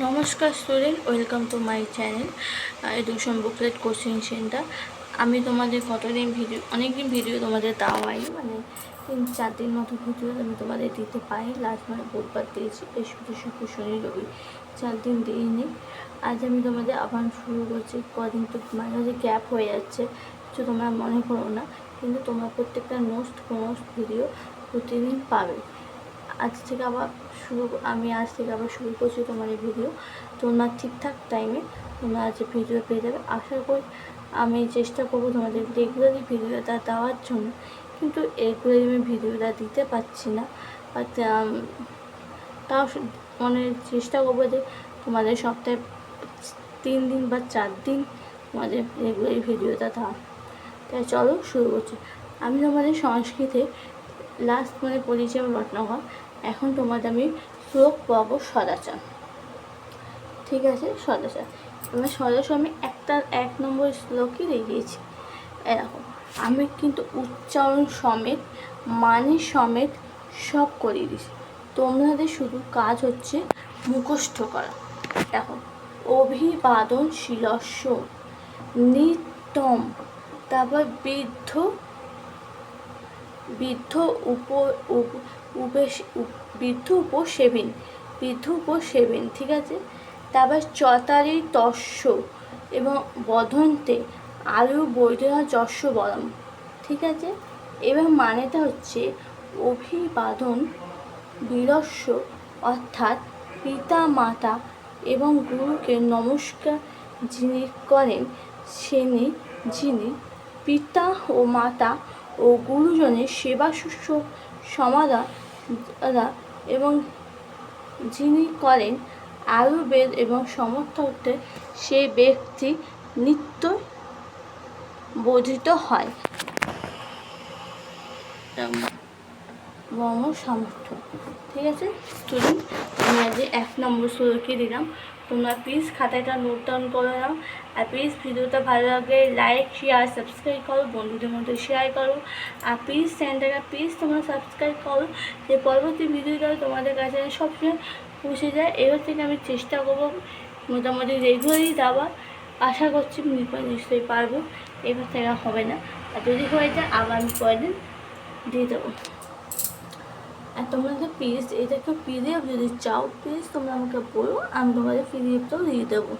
নমস্কার student, welcome to my channel education booklet coaching centre. আমি তোমাদের অনেকদিন ভিডিও তোমাদের দেওয়া হয়নি, 3-4 দিন মতো ভিডিও আমি তোমাদের দিতে পারি। লাস্ট বুধবার দিয়েছি, বৃহস্পতি, শুক্র, শনি, রবি 4 দিন দিইনি। আজ আমি তোমাদের আবার শুরু করছি। কদিন তো মাঝে মাঝে গ্যাপ হয়ে যাচ্ছে, কিছু তোমরা মনে করো না, কিন্তু তোমরা প্রত্যেকটা নোটস ভিডিও প্রতিদিন পাবে। আজ থেকে আবার শুরু করছি তোমাদের ভিডিও। তোমরা ঠিকঠাক টাইমে তোমরা আজ ভিডিও পেয়ে যাবে আশা করি। আমি চেষ্টা করবো তোমাদের রেগুলারলি ভিডিওটা দেওয়ার জন্য, কিন্তু রেগুলারলি আমি ভিডিওটা দিতে পারছি না। বাট তাও চেষ্টা করবো যে তোমাদের সপ্তাহে 3 দিন বা 4 দিন তোমাদের রেগুলারলি ভিডিওটা দেওয়া। তাই চলো শুরু করছি। আমি তোমাদের সংস্কৃতে লাস্ট পড়েছি আমি রত্নাকর। এখন তোমাদের আমি শ্লোক পাবো সদাচার, ঠিক আছে? সদাচার এবার সদাচার আমি 1 নম্বর শ্লোকই দেখিয়েছি। এরকম আমি কিন্তু উচ্চারণ সমেত মানে সমেত সব করিয়ে দিয়েছি। তোমাদের শুধু কাজ হচ্ছে মুখস্থ করা। দেখো, অভিবাদনশীলস্য নিত্যম, তারপর বৃদ্ধ উপসেবিন, ঠিক আছে? তারপর চতারি তস্য এবং বধন্তে আয়ু বৈধনা যস্য বলম, ঠিক আছে? এবার মানেটা হচ্ছে অভিবাদন বীরস্য, অর্থাৎ পিতা মাতা এবং গুরুকে নমস্কার যিনি করেন, যিনি পিতা ও মাতা ও গুরুজনের সেবা সমাধান এবং যিনি করেন আয়ুর্বেদ এবং সমর্থকতে সে ব্যক্তি নিত্য বোধিত হয় সামর্থ্য, ঠিক আছে স্টুডেন্ট? আমি আজ 1 নম্বর শ্লোকে দিলাম। তোমরা প্লিজ খাতাটা নোট ডাউন করে নাও। আর প্লিজ ভিডিওটা ভালো লাগলে লাইক, শেয়ার, সাবস্ক্রাইব করো, বন্ধুদের মধ্যে শেয়ার করো। আর প্লিজ চ্যানেলটাকে তোমরা সাবস্ক্রাইব করো, যে পরবর্তী ভিডিওটা তোমাদের কাছে সবসময় পৌঁছে যায়। এবার থেকে আমি চেষ্টা করবো মোটামুটি রেগুলারই দেওয়ার। আশা করছি নিশ্চয়ই পারবো। এবার থেকে হবে না, আর যদি হয়ে যায় আবার আমি পরের দিন দিয়ে দেবো। আর তোমরা যে এটাকে পিডিএফ যদি চাও, প্লিজ তোমরা আমাকে বলো, আমি তোমাদের পিডিএফটাও দিয়ে দেবো।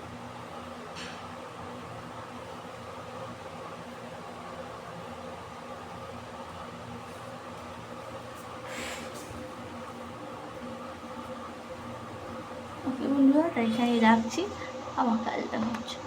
ওকে বন্ধুরা, তাই রাখছি, আমার কাজটা হচ্ছে।